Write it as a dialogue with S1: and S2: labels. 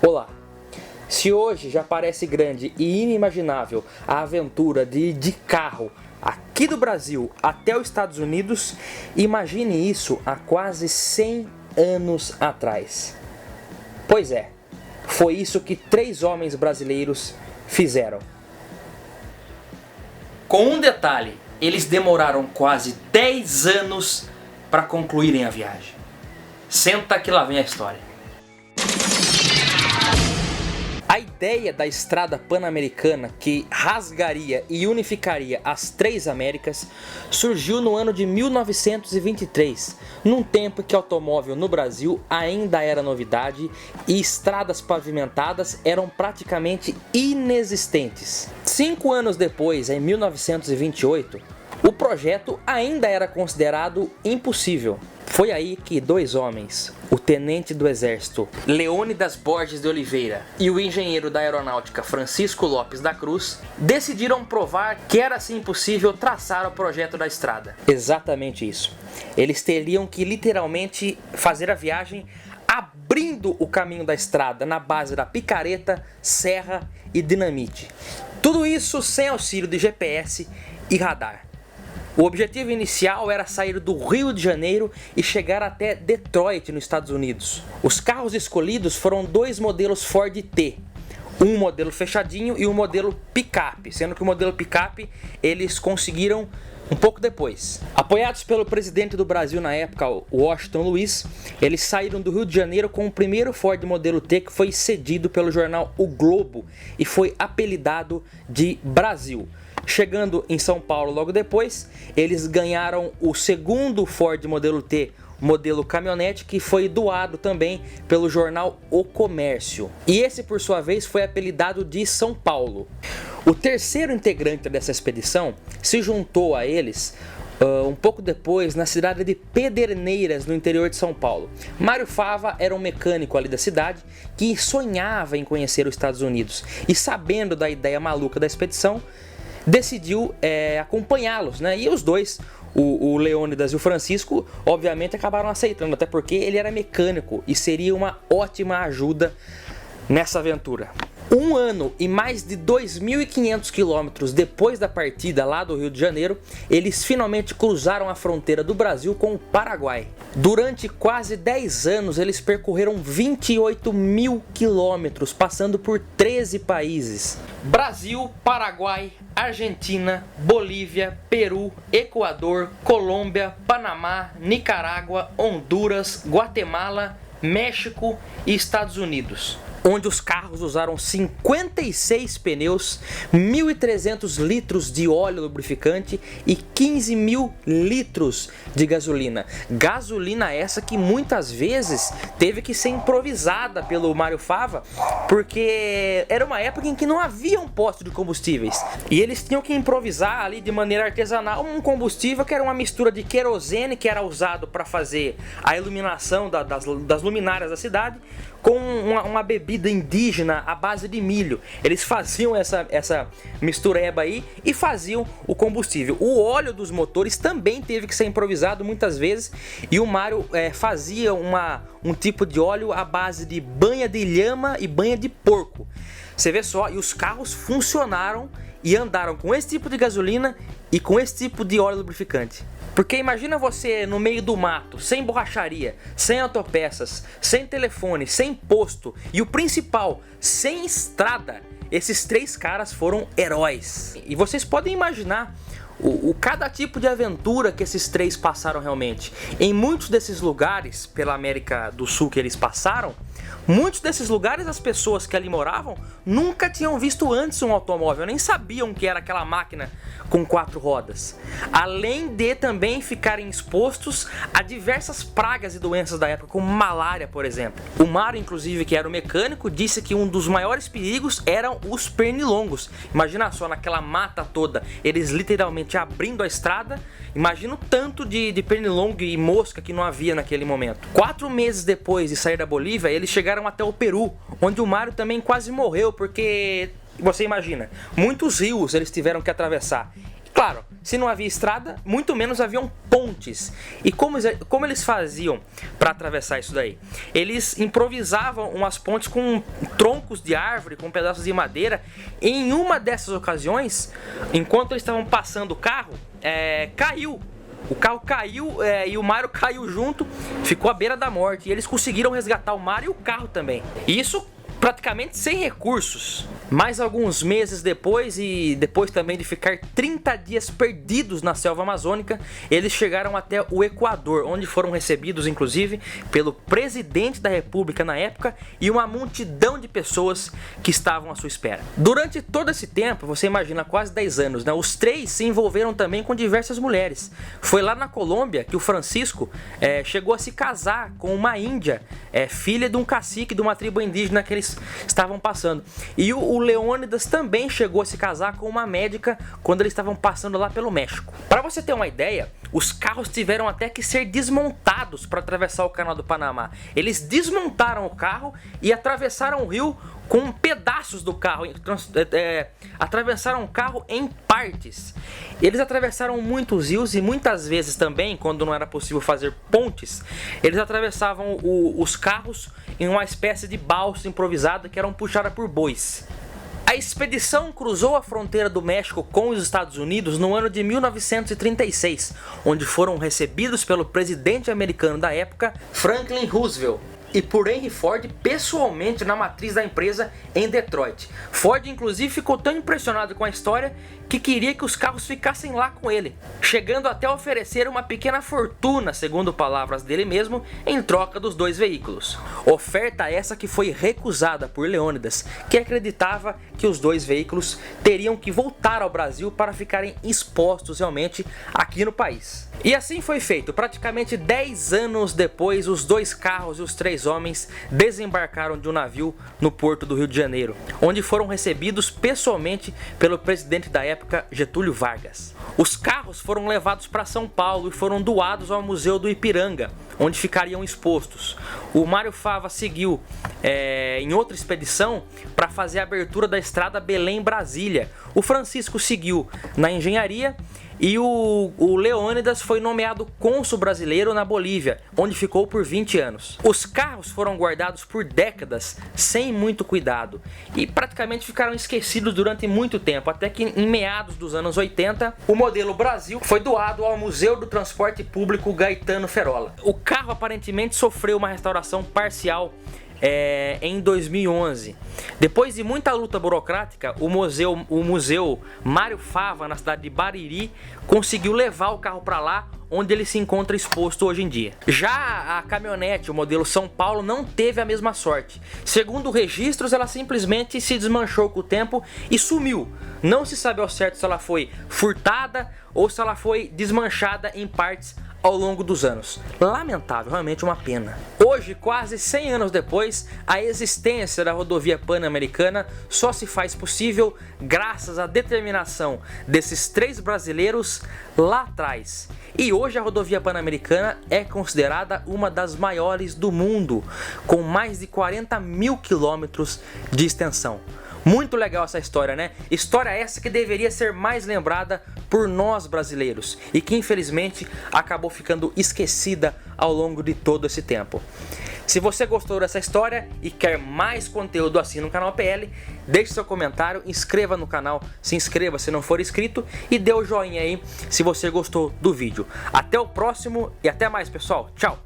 S1: Olá! Se hoje já parece grande e inimaginável a aventura de ir de carro aqui do Brasil até os Estados Unidos, imagine isso há quase 100 anos atrás. Pois é, foi isso que 3 homens brasileiros fizeram. Com um detalhe, eles demoraram quase 10 anos para concluírem a viagem. Senta que lá vem a história. A ideia da estrada pan-americana que rasgaria e unificaria as 3 Américas surgiu no ano de 1923, num tempo que automóvel no Brasil ainda era novidade e estradas pavimentadas eram praticamente inexistentes. 5 anos depois, em 1928, o projeto ainda era considerado impossível. Foi aí que 2 homens, o tenente do exército Leônidas Borges de Oliveira e o engenheiro da aeronáutica Francisco Lopes da Cruz, decidiram provar que era sim possível traçar o projeto da estrada. Exatamente isso. Eles teriam que literalmente fazer a viagem abrindo o caminho da estrada na base da picareta, serra e dinamite. Tudo isso sem auxílio de GPS e radar. O objetivo inicial era sair do Rio de Janeiro e chegar até Detroit, nos Estados Unidos. Os carros escolhidos foram 2 modelos Ford T, um modelo fechadinho e um modelo picape, sendo que o modelo picape eles conseguiram um pouco depois. Apoiados pelo presidente do Brasil na época, Washington Luiz, eles saíram do Rio de Janeiro com o primeiro Ford modelo T que foi cedido pelo jornal O Globo e foi apelidado de Brasil. Chegando em São Paulo logo depois, eles ganharam o segundo Ford modelo T, modelo caminhonete, que foi doado também pelo jornal O Comércio. E esse, por sua vez, foi apelidado de São Paulo. O terceiro integrante dessa expedição se juntou a eles um pouco depois na cidade de Pederneiras, no interior de São Paulo. Mário Fava era um mecânico ali da cidade que sonhava em conhecer os Estados Unidos e, sabendo da ideia maluca da expedição, decidiu acompanhá-los, né? E os dois, o Leônidas e o Francisco, obviamente acabaram aceitando, até porque ele era mecânico e seria uma ótima ajuda nessa aventura. 1 ano e mais de 2.500 quilômetros depois da partida lá do Rio de Janeiro, eles finalmente cruzaram a fronteira do Brasil com o Paraguai. Durante quase 10 anos, eles percorreram 28.000 quilômetros, passando por 13 países. Brasil, Paraguai, Argentina, Bolívia, Peru, Equador, Colômbia, Panamá, Nicarágua, Honduras, Guatemala, México e Estados Unidos, onde os carros usaram 56 pneus, 1.300 litros de óleo lubrificante e 15.000 litros de gasolina. Gasolina essa que muitas vezes teve que ser improvisada pelo Mário Fava, porque era uma época em que não havia um posto de combustíveis. E eles tinham que improvisar ali de maneira artesanal um combustível que era uma mistura de querosene, que era usado para fazer a iluminação das luminárias da cidade, com uma bebida indígena à base de milho. Eles faziam essa mistureba aí e faziam o combustível. O óleo dos motores também teve que ser improvisado muitas vezes, e o Mário fazia um tipo de óleo à base de banha de lhama e banha de porco. Você vê só, e os carros funcionaram e andaram com esse tipo de gasolina e com esse tipo de óleo lubrificante. Porque imagina você no meio do mato, sem borracharia, sem autopeças, sem telefone, sem posto e o principal, sem estrada. Esses 3 caras foram heróis. E vocês podem imaginar cada tipo de aventura que esses 3 passaram realmente. Em muitos desses lugares pela América do Sul que eles passaram, muitos desses lugares as pessoas que ali moravam nunca tinham visto antes um automóvel, nem sabiam que era aquela máquina com 4 rodas. Além de também ficarem expostos a diversas pragas e doenças da época, como malária, por exemplo. O Mário, inclusive, que era o mecânico, disse que um dos maiores perigos eram os pernilongos. Imagina só, naquela mata toda, eles literalmente abrindo a estrada. Imagina o tanto de pernilongo e mosca que não havia naquele momento. 4 meses depois de sair da Bolívia, eles chegaram até o Peru, onde o Mário também quase morreu, porque você imagina, muitos rios eles tiveram que atravessar. Claro, se não havia estrada, muito menos haviam pontes. E como eles faziam para atravessar isso daí? Eles improvisavam umas pontes com troncos de árvore, com pedaços de madeira. Em uma dessas ocasiões, enquanto eles estavam passando o carro, caiu. O carro caiu e o Mário caiu junto, ficou à beira da morte. E eles conseguiram resgatar o Mário e o carro também. Isso praticamente sem recursos. Mais alguns meses depois, e depois também de ficar 30 dias perdidos na selva amazônica, eles chegaram até o Equador, onde foram recebidos inclusive pelo presidente da república na época e uma multidão de pessoas que estavam à sua espera. Durante todo esse tempo, você imagina, quase 10 anos, né, os três se envolveram também com diversas mulheres. Foi lá na Colômbia que o Francisco chegou a se casar com uma índia, filha de um cacique de uma tribo indígena que eles estavam passando. E o Leônidas também chegou a se casar com uma médica quando eles estavam passando lá pelo México. Para você ter uma ideia, os carros tiveram até que ser desmontados para atravessar o Canal do Panamá. Eles desmontaram o carro e atravessaram o rio com pedaços do carro, atravessaram o carro em partes. Eles atravessaram muitos rios e muitas vezes também, quando não era possível fazer pontes, eles atravessavam os carros em uma espécie de balsa improvisada que eram puxadas por bois. A expedição cruzou a fronteira do México com os Estados Unidos no ano de 1936, onde foram recebidos pelo presidente americano da época, Franklin Roosevelt, e por Henry Ford pessoalmente na matriz da empresa em Detroit. Ford inclusive ficou tão impressionado com a história que queria que os carros ficassem lá com ele, chegando até a oferecer uma pequena fortuna, segundo palavras dele mesmo, em troca dos dois veículos. Oferta essa que foi recusada por Leônidas, que acreditava que os dois veículos teriam que voltar ao Brasil para ficarem expostos realmente aqui no país. E assim foi feito. Praticamente 10 anos depois, os dois carros e os três homens desembarcaram de um navio no porto do Rio de Janeiro, onde foram recebidos pessoalmente pelo presidente da época, Getúlio Vargas. Os carros foram levados para São Paulo e foram doados ao Museu do Ipiranga, onde ficariam expostos. O Mário Fava seguiu em outra expedição para fazer a abertura da estrada Belém-Brasília. O Francisco seguiu na engenharia e o Leônidas foi nomeado cônsul brasileiro na Bolívia, onde ficou por 20 anos. Os carros foram guardados por décadas, sem muito cuidado, e praticamente ficaram esquecidos durante muito tempo, até que em meados dos anos 80, o modelo Brasil foi doado ao Museu do Transporte Público Gaetano Ferola. O carro aparentemente sofreu uma restauração parcial em 2011. Depois de muita luta burocrática, o museu Mário Fava, na cidade de Bariri, conseguiu levar o carro para lá, onde ele se encontra exposto hoje em dia. Já a caminhonete, o modelo São Paulo, não teve a mesma sorte. Segundo registros, ela simplesmente se desmanchou com o tempo e sumiu. Não se sabe ao certo se ela foi furtada ou se ela foi desmanchada em partes ao longo dos anos. Lamentável, realmente uma pena. Hoje, quase 100 anos depois, a existência da rodovia Pan-Americana só se faz possível graças à determinação desses três brasileiros lá atrás. E hoje a rodovia Pan-Americana é considerada uma das maiores do mundo, com mais de 40 mil quilômetros de extensão. Muito legal essa história, né? História essa que deveria ser mais lembrada por nós brasileiros e que infelizmente acabou ficando esquecida ao longo de todo esse tempo. Se você gostou dessa história e quer mais conteúdo assim no canal PL, deixe seu comentário, inscreva no canal, se inscreva se não for inscrito e dê o joinha aí se você gostou do vídeo. Até o próximo e até mais, pessoal. Tchau!